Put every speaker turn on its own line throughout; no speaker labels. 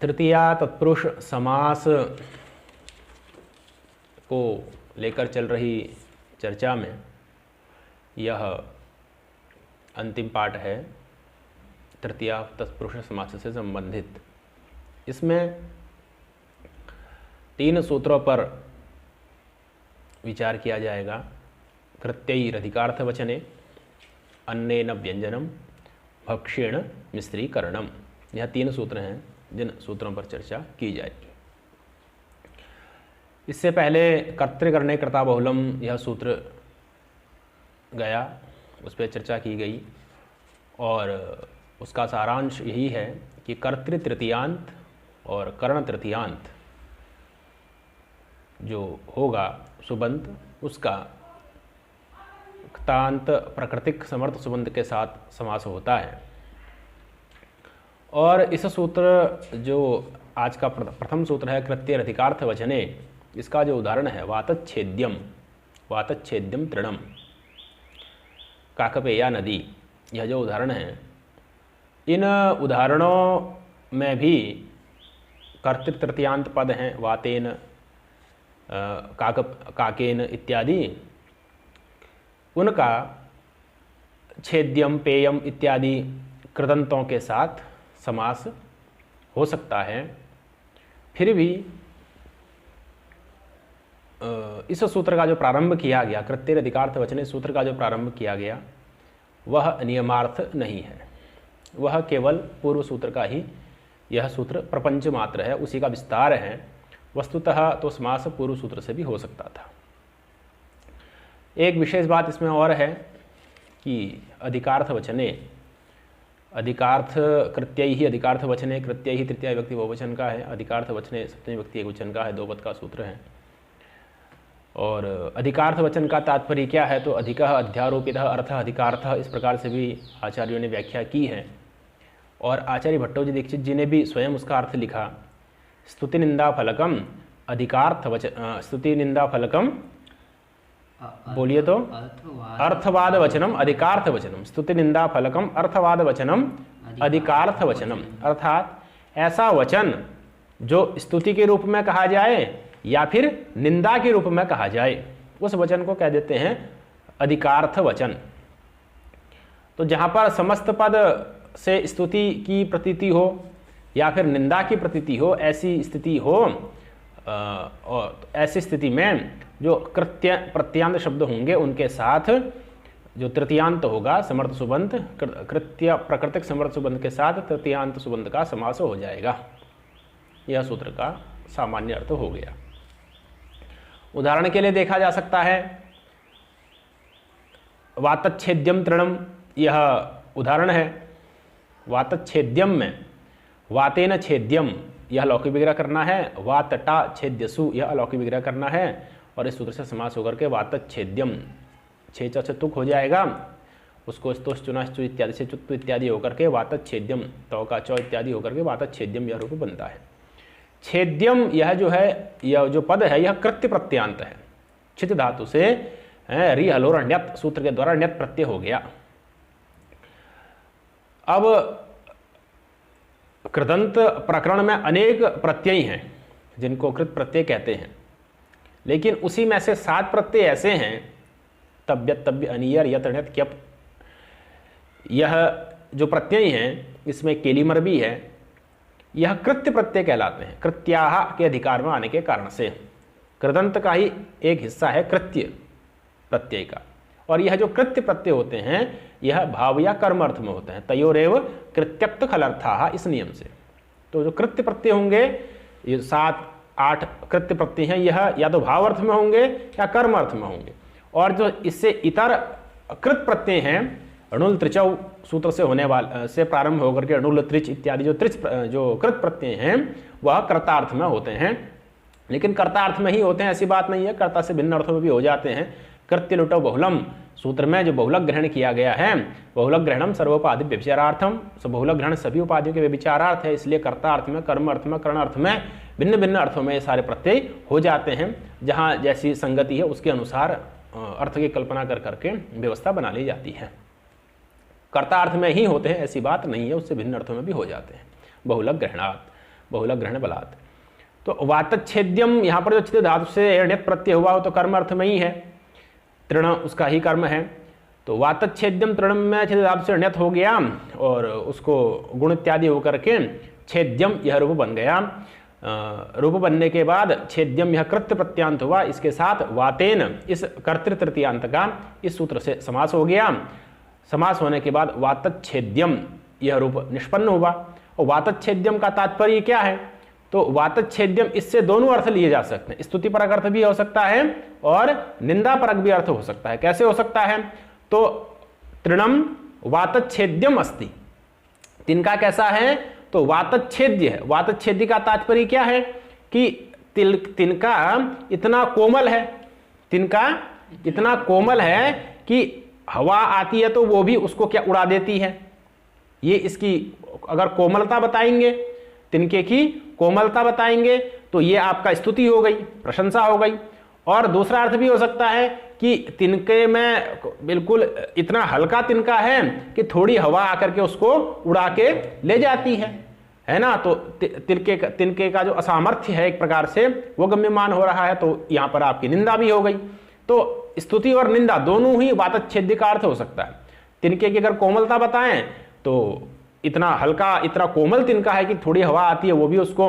तृतीया तत्पुरुष समास को लेकर चल रही चर्चा में यह अंतिम पाठ है, तृतीया तत्पुरुष समास से संबंधित। इसमें 3 सूत्रों पर विचार किया जाएगा। कृत्यैरधिकार्थवचने, अन्नेन व्यंजनम, भक्षेण मिश्रीकरणम। यह 3 सूत्र हैं जिन सूत्रों पर चर्चा की जाएगी। इससे पहले कर्तृकरणे कर्ता बहुलम यह सूत्र गया, उस पर चर्चा की गई और उसका सारांश यही है कि कर्तृ तृतीयांत और कर्ण तृतीयांत जो होगा सुबंत, उसका क्तांत प्राकृतिक समर्थ सुबंत के साथ समास होता है। और इस सूत्र जो आज का प्रथम सूत्र है कृत्यैरधिकार्थ वचने, इसका जो उदाहरण है वातच्छेद्यम, वातच्छेद्यम तृणम, काकपेया नदी, यह जो उदाहरण है, इन उदाहरणों में भी कर्तृ तृतीयांत पद हैं, वातेन, काकेन इत्यादि, उनका छेद्यम, पेयम इत्यादि कृदंतों के साथ समास हो सकता है। फिर भी इस सूत्र का जो प्रारंभ किया गया, कृत्यैरधिकार्थ वचने सूत्र का जो प्रारंभ किया गया, वह नियमार्थ नहीं है, वह केवल पूर्व सूत्र का ही, यह सूत्र प्रपंच मात्र है, उसी का विस्तार है। वस्तुतः तो समास पूर्व सूत्र से भी हो सकता था। एक विशेष बात इसमें और है कि अधिकार्थ वचने, अधिकार्थ कृत्यैहि ही अधिकार्थ वचने, कृत्यैहि ही तृतीया विभक्ति बहुवचन का है, अधिकार्थ वचने सप्तमी विभक्ति एकवचन का है, 2 पद का सूत्र है। और अधिकार्थ वचन का तात्पर्य क्या है, तो अधिकः अध्यारोपितः अर्थः अधिकार्थः, इस प्रकार से भी आचार्यों ने व्याख्या की है। और आचार्य भट्टोजी दीक्षित जी ने भी स्वयं उसका अर्थ लिखा, स्तुति निंदा फलकम अधिकार्थ वचन, स्तुति निंदा फलकम, बोलिए तो, अर्थवाद वचनम अधिकार्थ वचनम, स्तुति निंदा फलकम अर्थवाद वचनम अधिकार्थ वचनम। अर्थात ऐसा वचन जो स्तुति के रूप में कहा जाए या फिर निंदा के रूप में कहा जाए, उस वचन को कह देते हैं अधिकार्थ वचन। तो जहाँ पर समस्त पद से स्तुति की प्रतीति हो या फिर निंदा की प्रतीति हो, ऐसी स्थिति हो, और ऐसी स्थिति में जो कृत्य प्रत्यांत शब्द होंगे उनके साथ जो तृतीयांत होगा समर्थ सुबंत, कृत्य प्राकृतिक समर्थ सुबंत के साथ तृतीयांत सुबंत का समास हो जाएगा। यह सूत्र का सामान्य अर्थ हो गया। उदाहरण के लिए देखा जा सकता है वातच्छेद्यम तृणम, यह उदाहरण है। वातच्छेद्यम में वातेन छेद्यम, यह लौकिक विग्रह करना है, वातटा छेद्यसु, यह अलौकिक विग्रह करना है, और इस सूत्र से समास होकर के वातच्छेद्यम, छे च से तुक हो जाएगा, उसको स्तोष चुनाश्चु इत्यादि से चुत्तु इत्यादि होकर के वातच्छेद्यम, तौ का चौ इत्यादि होकर के वातच्छेद्यम यह रूप बनता है। छेद्यम यह जो है, यह जो पद है, यह कृत्य प्रत्यांत है, छित धातु से रि हलोर ण्यत सूत्र के द्वारा ण्यत प्रत्यय हो गया। अब कृदंत प्रकरण में अनेक प्रत्यय हैं जिनको कृत प्रत्यय कहते हैं, लेकिन उसी में से 7 प्रत्यय ऐसे हैं, तब्यत, तब्य, अनियर, यत, ण्यत, क्यप, यह जो प्रत्यय हैं इसमें केलिमर भी है, यह कृत्य प्रत्यय कहलाते हैं। कृत्याह के अधिकार में आने के कारण से कृदंत का ही एक हिस्सा है कृत्य प्रत्यय का, और यह जो कृत्य प्रत्यय होते हैं यह भाव या कर्म अर्थ में होते हैं। तयोरेव कृत्यक्त खलर्थाः, इस नियम से। तो जो कृत्य प्रत्यय होंगे, ये 7-8 कृत्य प्रत्यय हैं, यह या तो भाव अर्थ में होंगे या कर्म अर्थ में होंगे। और जो इससे इतर कृत प्रत्यय हैं, अणुल त्रिचौ सूत्र से होने वाले से प्रारंभ होकर के अणुल त्रिच इत्यादि जो कृत प्रत्यय हैं वह कर्तार्थ में होते हैं, लेकिन कर्तार्थ में ही होते हैं ऐसी बात नहीं है, कर्ता से भिन्न अर्थों में भी हो जाते हैं। कृत्य लुटो बहुलम सूत्र में जो बहुलक ग्रहण किया गया है, बहुलक ग्रहणम सर्वोपाधि व्यभिचारार्थम, बहुलक ग्रहण सभी उपाधियों के व्यभिचारार्थ है, इसलिए कर्ता अर्थ में, कर्म अर्थ में, कर्ण अर्थ में, भिन्न भिन्न अर्थों में ये सारे प्रत्यय हो जाते हैं। जहाँ जैसी संगति है उसके अनुसार अर्थ की कल्पना कर करके व्यवस्था बना ली जाती है। कर्ता अर्थ में ही होते हैं ऐसी बात नहीं है, उससे भिन्न अर्थों में भी हो जाते हैं। बहुलक ग्रहणात् बहुलक ग्रहण बलात्। तो वातच्छेद्यम यहाँ पर जो छिद्र धातु से ण्यत प्रत्यय हुआ हो तो कर्म अर्थ में ही है, तृण उसका ही कर्म है। तो वातच्छेद्यम तृण में छिद्र धातु से ण्यत हो गया और उसको गुण इत्यादि होकर के छेद्यम यह रूप बन गया। रूप बनने के बाद छेद्यम यह कृत्य प्रत्यांत हुआ, इसके साथ वातेन इस कर्तृ तृतीयांत का इस सूत्र से समास हो गया। समास होने के बाद वातच्छेद्यम यह रूप निष्पन्न हुआ। और वातच्छेद्यम का तात्पर्य क्या है? तो वातच्छेद्यम इससे दोनों अर्थ लिए जा सकते हैं, स्तुति परक अर्थ भी हो सकता है और निंदा परक भी अर्थ हो सकता है। कैसे हो सकता है? तो तृणम वातच्छेद्यम अस्ति, तिनका कैसा है? तो वातच्छेद्य है। वातच्छेद्य का तात्पर्य क्या है कि तिनका इतना कोमल है, तिनका इतना कोमल है कि हवा आती है तो वो भी उसको क्या उड़ा देती है। ये इसकी अगर कोमलता बताएंगे, तिनके की कोमलता बताएंगे तो ये आपका स्तुति हो गई, प्रशंसा हो गई। और दूसरा अर्थ भी हो सकता है कि तिनके में बिल्कुल इतना हल्का तिनका है कि थोड़ी हवा आकर के उसको उड़ा के ले जाती है ना। तो तिनके का जो असामर्थ्य है एक प्रकार से वो गम्यमान हो रहा है, तो यहाँ पर आपकी निंदा भी हो गई। तो स्तुति और निंदा दोनों ही वातच्छेद्य का अर्थ हो सकता है। तिनके की अगर कोमलता बताएं तो इतना हल्का इतना कोमल तिनका है कि थोड़ी हवा आती है वो भी उसको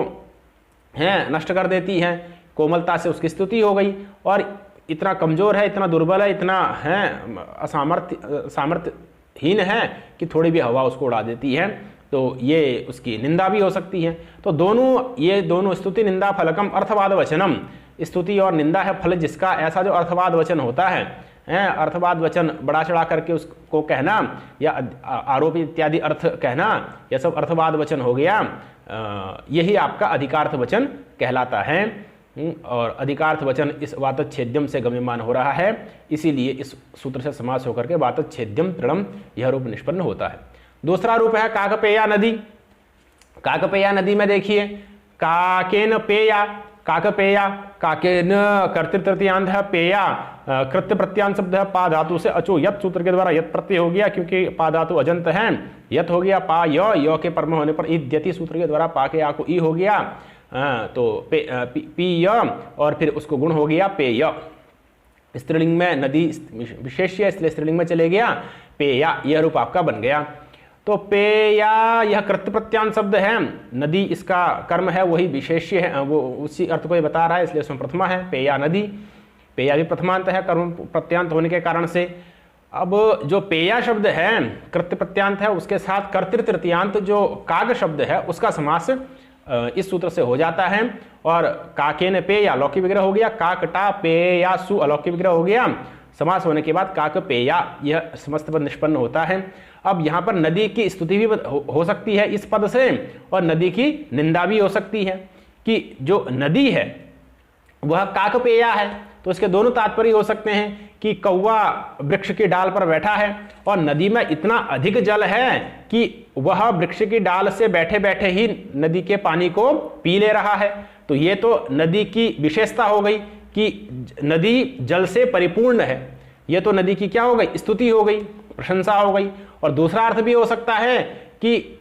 नष्ट कर देती है, कोमलता से उसकी स्तुति हो गई। और इतना कमजोर है, इतना दुर्बल है, इतना है सामर्थ्यहीन है कि थोड़ी भी हवा उसको उड़ा देती है, तो ये उसकी निंदा भी हो सकती है। तो ये दोनों स्तुति निंदा फलकम अर्थवाद वचनम, स्तुति और निंदा है फल जिसका, ऐसा जो अर्थवाद वचन होता है, अर्थवाद वचन बड़ा चढ़ा करके उसको कहना या आरोप इत्यादि अर्थ कहना, यह सब अर्थवाद वचन हो गया। यही आपका अधिकार्थ वचन कहलाता है। और अधिकार्थ वचन इस वातच्छेद्यम से गम्यमान हो रहा है, इसीलिए इस सूत्र से समास होकर के वातच्छेद्यम तृणम यह रूप निष्पन्न होता है। दूसरा रूप है काकपेया नदी। काकपेया नदी में देखिए, काकेन पेया, काकपेया, काकेन कर्तृतृतीयांत है, पेया कृत्य प्रत्यांत शब्द है, पा धातु से अचो यत सूत्र के द्वारा यत प्रत्यय हो गया, क्योंकि पा धातु अजंत है, यत हो गया। पा य के परम होने पर इद्यति सूत्र के द्वारा पा के आ को ई हो गया, तो पी य और फिर उसको गुण हो गया पेय। स्त्रीलिंग में नदी विशेष्य, इसलिए स्त्रीलिंग में चले गया, पेया यह रूप आपका बन गया। तो पेया यह कृत्य प्रत्यांत शब्द है, नदी इसका कर्म है, वही विशेष्य है, वो उसी अर्थ को ये बता रहा है, इसलिए उसमें प्रथमा है। पेया नदी, पेया भी प्रथमांत है कर्म प्रत्यांत होने के कारण से। अब जो पेया शब्द है कृत्य प्रत्यांत है, उसके साथ कर्तृ तृतीयांत जो काग शब्द है उसका समास इस सूत्र से हो जाता है। और काकेन पेया लौकिक विग्रह हो गया, काकटा पेया सु अलौकिक विग्रह हो गया। समास होने के बाद काक पेया यह समस्त पद निष्पन्न होता है। अब यहाँ पर नदी की स्तुति भी हो सकती है इस पद से, और नदी की निंदा भी हो सकती है कि जो नदी है वह काकपेया है। तो इसके दोनों तात्पर्य हो सकते हैं कि कौवा वृक्ष की डाल पर बैठा है और नदी में इतना अधिक जल है कि वह वृक्ष की डाल से बैठे बैठे ही नदी के पानी को पी ले रहा है। तो ये तो नदी की विशेषता हो गई कि नदी जल से परिपूर्ण है। ये तो नदी की क्या हो गई? स्तुति हो गई, प्रशंसा हो गई। और दूसरा अर्थ भी हो सकता है कि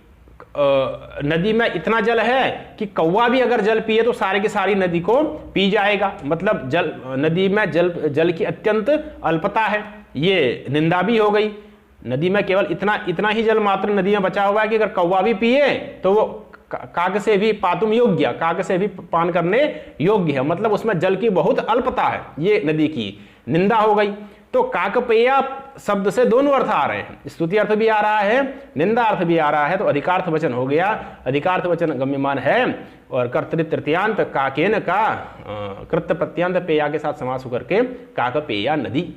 नदी में इतना जल है कि कौवा भी अगर जल पिए तो सारी की सारी नदी को पी जाएगा, मतलब नदी में जल की अत्यंत अल्पता है, ये निंदा भी हो गई। नदी में केवल इतना ही जल मात्र नदी में बचा हुआ है कि अगर कौवा भी पिए तो वो काग से भी पातुम योग्य, काग से भी पान करने योग्य है, मतलब उसमें जल की बहुत अल्पता है, ये नदी की निंदा हो गई। तो काकपेया शब्द से दोनों अर्थ आ रहे हैं, स्तुति अर्थ भी आ रहा है, निंदा अर्थ भी आ रहा है, तो अधिकार्थ वचन हो गया। अधिकार्थ वचन गम्यमान है और कर्तृ तृतीयांत काकेन का कृत्य प्रत्यांत पेया के साथ समास होकर के काकपेया नदी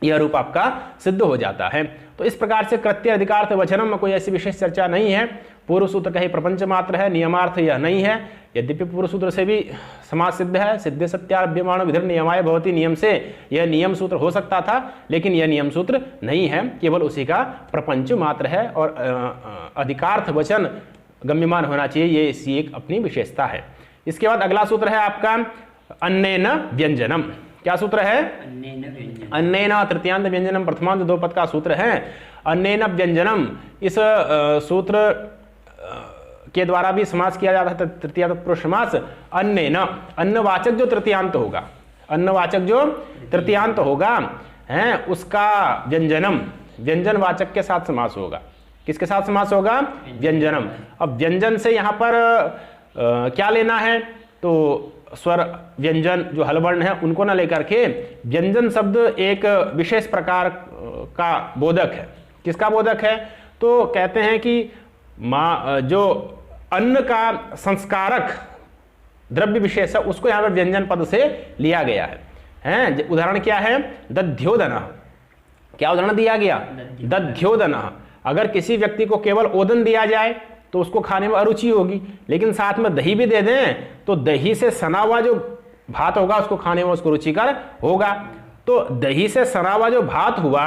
यह रूप आपका सिद्ध हो जाता है। तो इस प्रकार से कृत्य अधिकार्थ वचनम में कोई ऐसी विशेष चर्चा नहीं है। पूर्व सूत्र का ही प्रपंच मात्र है, नियमार्थ यह नहीं है। यद्यपि पूर्व सूत्र से भी समास सिद्ध है, सिद्धे सत्याभ्यमाण विधिर नियमाय भवति, नियम से यह नियम सूत्र हो सकता था, लेकिन यह नियम सूत्र नहीं है, केवल उसी का प्रपंच मात्र है। और अधिकार्थ वचन गम्यमान होना चाहिए, ये इसकी एक अपनी विशेषता है। इसके बाद अगला सूत्र है आपका अन्नेन व्यंजनम। क्या सूत्र है? अन्नेन तृतीयांत व्यंजनम, प्रथमांत दो पद का सूत्र है। अन्नेन व्यंजनम, इस सूत्र के द्वारा भी समास किया जाता है तृतीया तत्पुरुष समास। अन्य न, अन्नवाचक जो तृतीयांत होगा, अन्नवाचक जो तृतीयांत होगा है उसका व्यंजनम, व्यंजनवाचक के साथ समास होगा। किसके साथ समास होगा? व्यंजनम। अब व्यंजन से यहाँ पर क्या लेना है? तो स्वर व्यंजन जो हलवर्ण है उनको ना लेकर के व्यंजन शब्द एक विशेष प्रकार का बोधक है। किसका बोधक है? तो कहते हैं कि जो अन्न का संस्कारक द्रव्य विशेष है उसको यहाँ पर व्यंजन पद से लिया गया है। उदाहरण क्या है? दध्योदन। क्या उदाहरण दिया गया? दध्योदन। अगर किसी व्यक्ति को केवल ओदन दिया जाए तो उसको खाने में अरुचि होगी, लेकिन साथ में दही भी दे दें तो दही से सना हुआ जो भात होगा उसको खाने में उसको रुचिकर होगा। तो दही से सना हुआ जो भात हुआ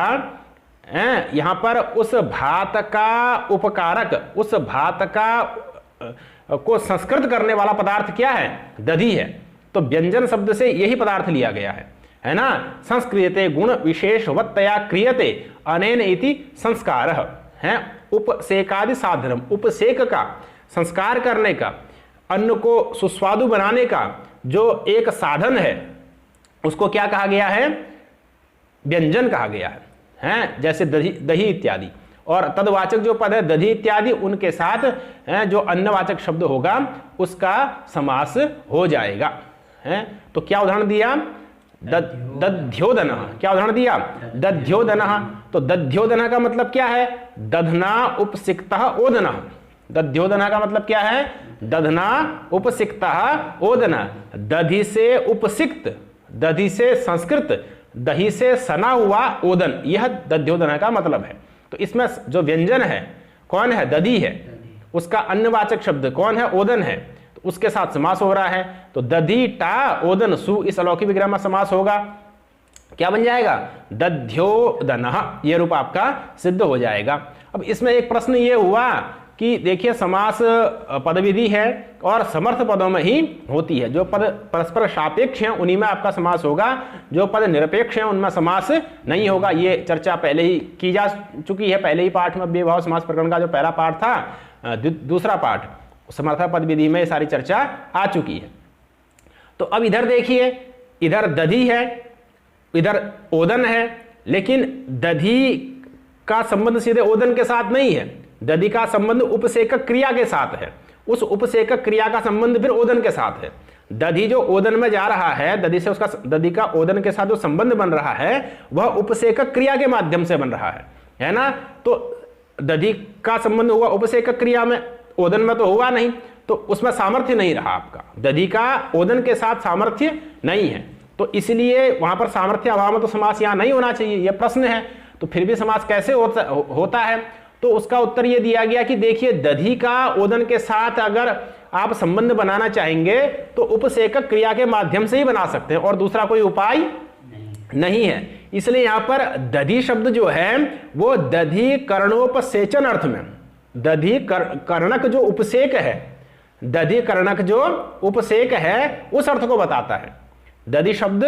यहाँ पर उस भात का उपकारक, उस भात का को संस्कृत करने वाला पदार्थ क्या है? दधी है। तो व्यंजन शब्द से यही पदार्थ लिया गया है ना। संस्क्रियते गुण विशेषवत्तया क्रियते अनेन इति संस्कारः है। उपसेकादि साधनम, उपसेक का, संस्कार करने का, अन्न को सुस्वादु बनाने का जो एक साधन है उसको क्या कहा गया है? व्यंजन कहा गया है। जैसे दही इत्यादि, और तदवाचक जो पद है दधी इत्यादि उनके साथ जो अन्नवाचक शब्द होगा उसका समास हो जाएगा है। तो क्या उदाहरण दिया? दध्योदन। क्या उदाहरण दिया? दध्योदन। तो दध्योदन का मतलब क्या है? दधना उपसिक्तः ओदन। दध्योदन का मतलब क्या है? दधना उपसिक्तः ओदन। दधि से उपसिक्त, दधि से संस्कृत, दही से सना हुआ ओदन, यह दध्योदन का मतलब है। तो इसमें जो व्यंजन है कौन है? दधी है। उसका अन्नवाचक शब्द कौन है? ओदन है। तो उसके साथ समास हो रहा है। तो दधी टा ओदन सु, इस अलौकिक विग्रह में समास होगा। क्या बन जाएगा? दध्योदनः, ये रूप आपका सिद्ध हो जाएगा। अब इसमें एक प्रश्न ये हुआ कि देखिए समास पदविधि है और समर्थ पदों में ही होती है। जो पद परस्पर सापेक्ष हैं उन्हीं में आपका समास होगा, जो पद निरपेक्ष हैं उनमें समास नहीं होगा। ये चर्चा पहले ही की जा चुकी है, पहले ही पाठ में व्यवहार समास प्रकरण का जो पहला पाठ था, दूसरा पाठ समर्थ पदविधि में सारी चर्चा आ चुकी है। तो अब इधर देखिए, इधर दधी है, इधर ओदन है, लेकिन दधी का संबंध सीधे ओदन के साथ नहीं है। दधी का संबंध उपसेकक क्रिया के साथ है। उस उपसेकक क्रिया का संबंध फिर ओदन के साथ है। दधी जो ओदन में जा रहा है, दधी से उसका, दधी का ओदन के साथ जो संबंध बन रहा है वह उपसेकक क्रिया के माध्यम से बन रहा है ना। तो दधी का संबंध हुआ उपसेकक क्रिया में, ओदन में तो हुआ नहीं, तो उसमें सामर्थ्य नहीं रहा आपका। दधी का ओदन के साथ सामर्थ्य नहीं है, तो इसलिए वहां पर सामर्थ्य अभाव में तो समास यहां नहीं होना चाहिए, यह प्रश्न है। तो फिर भी समास कैसे होता है? तो उसका उत्तर यह दिया गया कि देखिए दधी का ओदन के साथ अगर आप संबंध बनाना चाहेंगे तो उपसेकक क्रिया के माध्यम से ही बना सकते हैं और दूसरा कोई उपाय नहीं है। इसलिए यहां पर दधी शब्द जो है वो दधी कर्णोपसेचन अर्थ में, दधी कर्णक जो उपसेक है, दधी कर्णक जो उपसेक है उस अर्थ को बताता है। दधी शब्द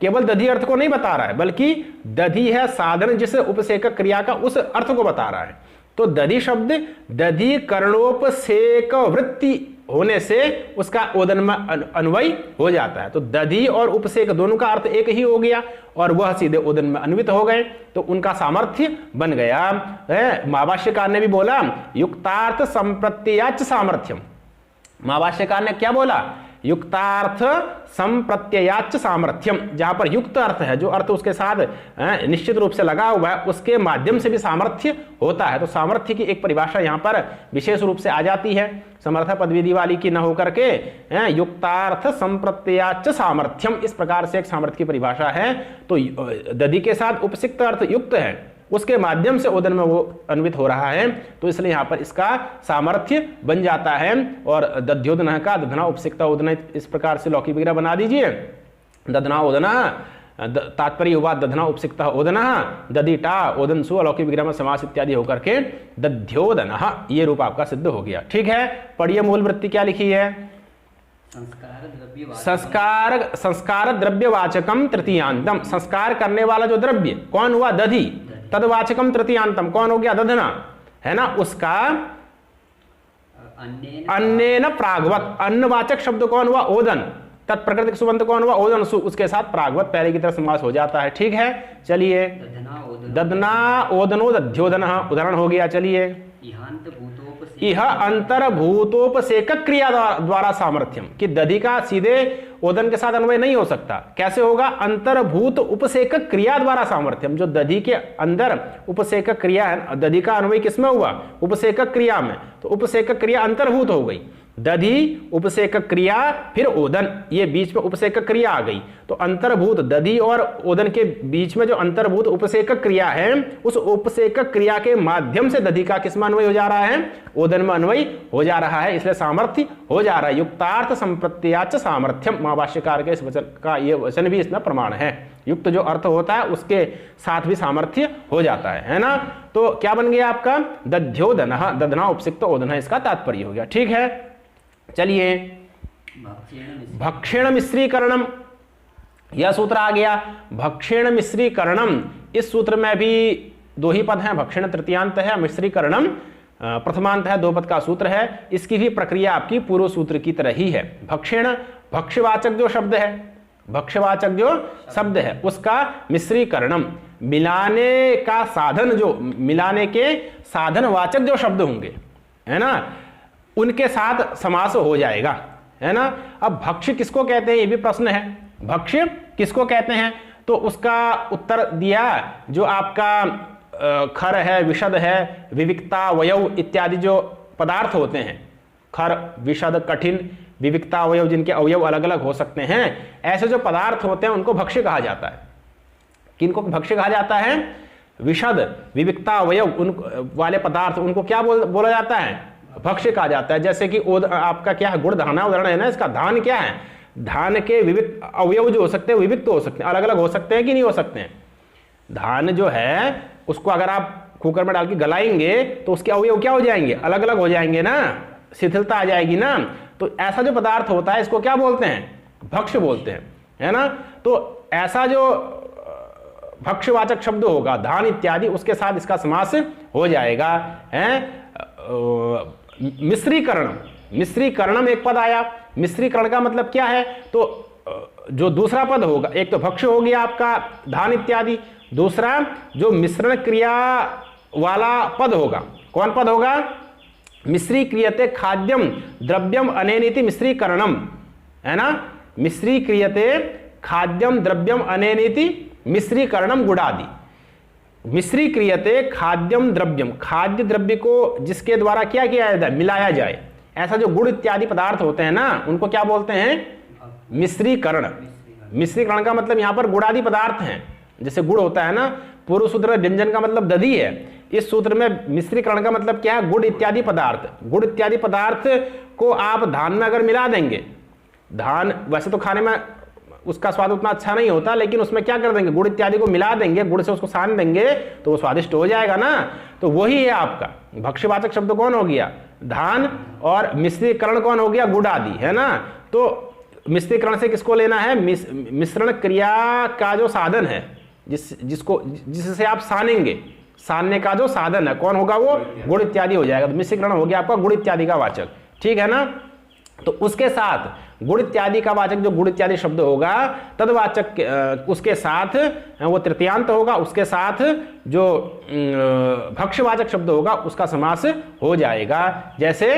केवल दधी अर्थ को नहीं बता रहा है, बल्कि दधी है साधन जिस उपसेकक क्रिया का, उस अर्थ को बता रहा है। तो दधी शब्द दधी कर्णोपसेक वृत्ति होने से उसका ओदन में अन्वय हो जाता है। तो दधी और उपसेक दोनों का अर्थ एक ही हो गया और वह सीधे ओदन में अन्वित हो गए, तो उनका सामर्थ्य बन गया। महाभाष्यकार ने भी बोला युक्तार्थ संप्रत्ययाच सामर्थ्यम। महाभाष्यकार ने क्या बोला? युक्तार्थ संप्रत्ययाच सामर्थ्यम। जहां पर युक्त अर्थ है, जो अर्थ उसके साथ निश्चित रूप से लगा हुआ है, उसके माध्यम से भी सामर्थ्य होता है। तो सामर्थ्य की एक परिभाषा यहां पर विशेष रूप से आ जाती है, समर्थ पदविधि वाली की न होकर के युक्तार्थ संप्रत्ययाच सामर्थ्यम, इस प्रकार से एक सामर्थ्य की परिभाषा है। तो दधि के साथ उपसिक्त अर्थ युक्त है, उसके माध्यम से ओदन में वो अन्वित हो रहा है, तो इसलिए यहां पर इसका सामर्थ्य बन जाता है। और दध्योदन का दधना उपसिक्ता ओदन, इस प्रकार से लौकिक विग्रह बना दीजिए। दधना ओदना, तात्पर्य हुआ दधना उपसिक्ता ओदन, दधिटा ओदन सु, अलौकिक विग्रह में समास इत्यादि होकर के दध्योदन, ये रूप आपका सिद्ध हो गया। ठीक है, पढ़िए मूल वृत्ति क्या लिखी है? संस्कार द्रव्यवाचकम तृतीयांतम। संस्कार करने वाला जो द्रव्य कौन हुआ? दधी। तदवाचकम तृतीयांतम कौन हो गया? दधना, है ना। उसका अन्येन प्रागवत, अन्नवाचक शब्द कौन हुआ? ओदन। तत्प्रकृतिक सुबंत कौन हुआ? ओदन सु, उसके साथ प्रागवत पहले की तरह समास हो जाता है। ठीक है, चलिए। ददना ओदनो दध्योदन उदाहरण हो गया। चलिए। यह अंतर्भूतोपसेक क्रिया द्वारा सामर्थ्यम, कि दधि का सीधे ओदन के साथ अन्वय नहीं हो सकता। कैसे होगा? अंतर्भूत उपसेक क्रिया द्वारा सामर्थ्यम, जो दधि के अंदर उपसेक क्रिया है, दधि का अन्वय किसमें हुआ? उपसेक क्रिया में, तो उपसेक क्रिया अंतर्भूत हो गई। दधि उपसेक क्रिया फिर ओदन, ये बीच में उपसेक क्रिया आ गई, तो अंतर्भूत दधि और ओदन के बीच में जो अंतर्भूत उपसेक क्रिया है, उस उपसेक क्रिया के माध्यम से दधि का किस में अन्वय हो जा रहा है? ओदन में अन्वय हो जा रहा है, इसलिए सामर्थ्य हो जा रहा है। युक्तार्थ संप्रत्याच सामर्थ्यम, महाभाष्यकार के इस वचन का ये वचन भी इसमें प्रमाण है। युक्त जो अर्थ होता है उसके साथ भी सामर्थ्य हो जाता है ना। तो क्या बन गया आपका? दध्योदन, दधना उपसिक्त ओदन, इसका तात्पर्य हो गया। ठीक है, चलिए। भक्षेण मिश्रीकरणम, यह सूत्र आ गया। भक्षेण मिश्रीकरणम, इस सूत्र में भी दो ही पद हैं, भक्षेण तृतीयांत है, मिश्रीकरणम प्रथमांत है, दो पद का सूत्र है। इसकी भी प्रक्रिया आपकी पूर्व सूत्र की तरह ही है। भक्षेण, भक्ष्यवाचक जो शब्द है, भक्ष्यवाचक जो शब्द है उसका मिश्रीकरणम, मिलाने का साधन, जो मिलाने के साधन वाचक जो शब्द होंगे, है ना, उनके साथ समास हो जाएगा, है ना। अब भक्ष्य किसको कहते हैं, ये भी प्रश्न है। भक्ष्य किसको कहते हैं? तो उसका उत्तर दिया, जो आपका खर है, विशद है, विविक्ता, वयव इत्यादि जो पदार्थ होते हैं, खर, विशद, कठिन, विविक्ता, अवयव, जिनके अवयव अलग अलग हो सकते हैं, ऐसे जो पदार्थ होते हैं उनको भक्ष्य कहा जाता है। किनको भक्ष्य कहा जाता है? विशद, विविक्ता, अवयव उन वाले पदार्थ, उनको क्या बोला जाता है? भक्ष्य कहा जाता है। जैसे कि आपका क्या है, गुड़ धाना उदाहरण है ना इसका। धान क्या है? धान के विविक्त अवयव जो हो सकते हैं, विविक्त हो सकते हैं, अलग अलग हो सकते हैं कि नहीं हो सकते हैं। धान जो है उसको अगर आप कुकर में डाल के गलाएंगे तो उसके अवयव क्या हो जाएंगे? अलग अलग हो जाएंगे ना, शिथिलता आ जाएगी ना। तो ऐसा जो पदार्थ होता है इसको क्या बोलते हैं? भक्ष्य बोलते हैं, है ना। तो ऐसा जो भक्ष्यवाचक शब्द होगा, धान इत्यादि, उसके साथ इसका समास हो जाएगा। मिश्रीकरण, मिश्रीकरणम एक पद आया। मिश्रीकरण का मतलब क्या है? तो जो दूसरा पद होगा, एक तो भक्ष्य हो गया आपका धान इत्यादि, दूसरा जो मिश्रण क्रिया वाला पद होगा, कौन पद होगा? मिश्री क्रियते खाद्यम द्रव्यम अनेनिति मिश्रीकरणम, है ना। मिश्री क्रियते खाद्यम द्रव्यम अनेनिति मिश्रीकरणम गुड़ादि। मिश्री क्रियते खाद्यम द्रव्यम, खाद्य द्रव्य को जिसके द्वारा क्या किया जाए? मिलाया जाए। ऐसा जो गुड़ इत्यादि पदार्थ होते हैं ना, उनको क्या बोलते हैं? मिश्रीकरण। मिश्रीकरण का मतलब यहां पर गुड़ादि पदार्थ हैं। जैसे गुड़ होता है ना, पूर्व सूत्र व्यंजन का मतलब दधि है, इस सूत्र में मिश्रीकरण का मतलब क्या है? गुड़ इत्यादि पदार्थ। गुड़ इत्यादि पदार्थ को आप धान में अगर मिला देंगे, धान वैसे तो खाने में उसका स्वाद उतना अच्छा नहीं होता, लेकिन उसमें क्या कर देंगे? गुड़ इत्यादि को मिला देंगे, गुड़ से उसको सान देंगे तो वो स्वादिष्ट हो जाएगा ना। तो वही है आपका भक्ष्यवाचक शब्द कौन हो गया? धान, और मिश्रीकरण कौन हो गया? गुड़ आदि, है ना। तो मिश्रीकरण से किसको लेना है? मिश्रण क्रिया का जो साधन है, जिससे आप सानेंगे, सानने का जो साधन है कौन होगा? वो गुड़ इत्यादि हो जाएगा। तो मिश्रीकरण हो गया आपका गुड़ इत्यादि का वाचक, ठीक है ना। तो उसके साथ गुड़ इत्यादि का वाचक जो गुड़ इत्यादि शब्द होगा, तदवाचक उसके साथ वो तृतीयांत होगा, उसके साथ जो भक्ष्यवाचक शब्द होगा उसका समास हो जाएगा। जैसे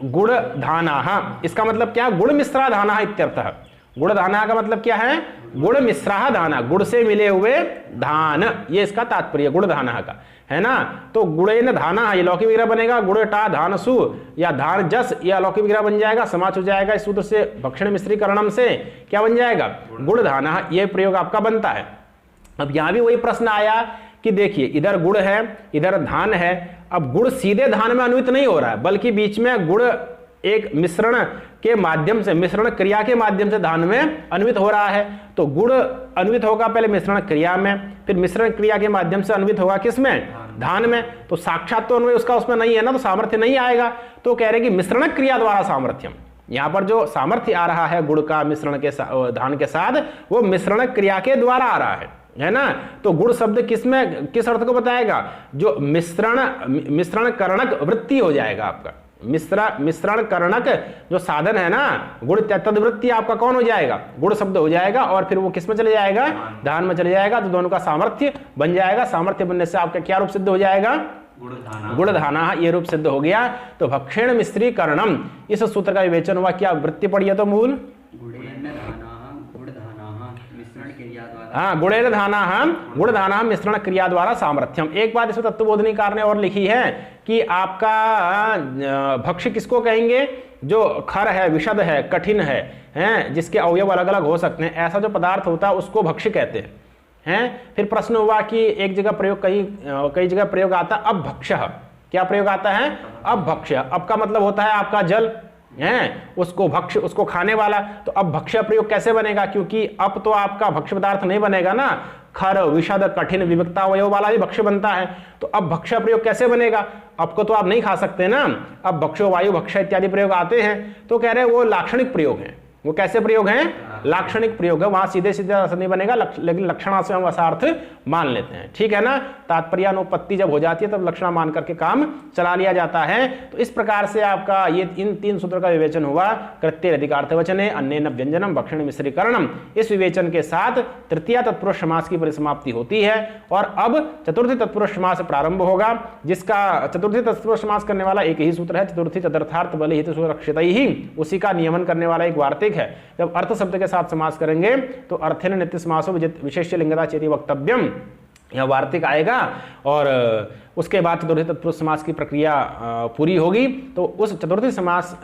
गुड़ धाना, इसका मतलब क्या? गुड़ मिश्रा धाना इत्यर्थः। गुड़ धाना का मतलब क्या है? गुड़ मिश्रा धाना, गुड़ से मिले हुए धान, ये इसका तात्पर्य गुड़ धाना का, है ना। तो गुड़ेन धाना, ये लौकिक विग्रह बनेगा। गुड़टा धानसु या धान जस, यह लौकिक विग्रह बन जाएगा, समास हो जाएगा। इस सूत्र से भक्षण मिश्रीकरणम से क्या बन जाएगा? गुड़ धाना, ये प्रयोग आपका बनता है। अब यहां भी वही प्रश्न आया कि देखिए, इधर गुड़ है, इधर धान है। अब गुड़ सीधे धान में अन्वित नहीं हो रहा है, बल्कि बीच में गुड़ एक मिश्रण के माध्यम से, मिश्रण क्रिया के माध्यम से धान में अन्वित हो रहा है। तो गुड़ अन्वित होगा पहले मिश्रण क्रिया में, फिर मिश्रण क्रिया के माध्यम से अन्वित होगा किसमें? धान में। तो साक्षात तो अन्वय उसका उसमें नहीं है ना, तो सामर्थ्य नहीं आएगा। तो कह रहे कि मिश्रण क्रिया द्वारा सामर्थ्यम, यहां पर जो सामर्थ्य आ रहा है गुड़ का मिश्रण के धान के साथ, वो मिश्रण क्रिया के द्वारा आ रहा है ना। तो गुड़ शब्द किसमें, किस अर्थ को बताएगा? जो मिश्रण करणक वृत्ति हो जाएगा आपका, मिश्रण करणक जो साधन है ना, गुण तद्वृत्ति आपका कौन हो जाएगा, गुण शब्द हो जाएगा, और फिर वो किस में चले जाएगा, धान में चले जाएगा, तो दोनों का सामर्थ्य बन जाएगा। सामर्थ्य बनने से आपका क्या रूप सिद्ध हो जाएगा, गुणधाना, ये रूप सिद्ध हो गया। तो भक्षेण मिश्रीकरणम, इस सूत्र का विवेचन हुआ, क्या वृत्ति पड़ी है तो मूल, हाँ, गुणेर धाना मिश्रण क्रिया द्वारा सामर्थ्यम। एक बात इसमें तत्वबोधनीकार ने और लिखी है कि आपका भक्ष्य किसको कहेंगे, जो खर है, विशद है, कठिन है, जिसके अवयव अलग अलग हो सकते हैं, ऐसा जो पदार्थ होता है उसको भक्ष्य कहते हैं। फिर प्रश्न हुआ कि एक जगह प्रयोग, कई जगह प्रयोग आता है अपभक्ष्य। क्या प्रयोग आता है, अपभक्ष्य। अब का मतलब होता है आपका जल है, उसको भक्ष्य, उसको खाने वाला। तो अब भक्ष्य प्रयोग कैसे बनेगा, क्योंकि अब तो आपका भक्ष्य पदार्थ नहीं बनेगा ना, खर, विषद, कठिन, विविक्ता अवयव वाला भी भक्ष्य बनता है। तो अब भक्ष्य प्रयोग कैसे बनेगा, अब को तो आप नहीं खा सकते ना, अब भक्ष्यो वायु भक्ष्य इत्यादि प्रयोग आते हैं। तो कह रहे हैं वो लाक्षणिक प्रयोग है। वो कैसे प्रयोग है, लाक्षणिक प्रयोग है, वहां सीधे सीधे अर्थ नहीं बनेगा, लेकिन लक्षणा से हम अर्थ मान लेते हैं, ठीक है ना। तात्पर्यानुपत्ति जब हो जाती है तब लक्षणा मान करके काम चला लिया जाता है। तो इस प्रकार से आपका ये इन 3 सूत्रों का विवेचन हुआ, कृत्य अधिकार्थ वचने अन्येन व्यंजनम भक्षण मिश्रीकरणम। इस विवेचन के साथ तृतीय तत्पुरुष समास की परिसमाप्ति होती है, और अब चतुर्थी तत्पुरुष समास प्रारंभ होगा, जिसका चतुर्थी तत्पुरुष समास करने वाला एक ही सूत्र है, चतुर्थी तदर्थार्थ बल हित सुरक्षित ही, उसी का नियमन करने वाला एक वार्तिक है। जब अर्थ शब्द के साथ समास करेंगे तो अर्थेन नित्य समासो विशेष्य लिंगता चेति वक्तव्यम, यह वार्तिक आएगा, और उसके बाद चतुर्थी तत्पुरुष समास की प्रक्रिया पूरी होगी। तो उस चतुर्थी समास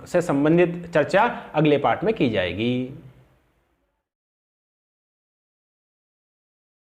से संबंधित चर्चा अगले पाठ में की जाएगी।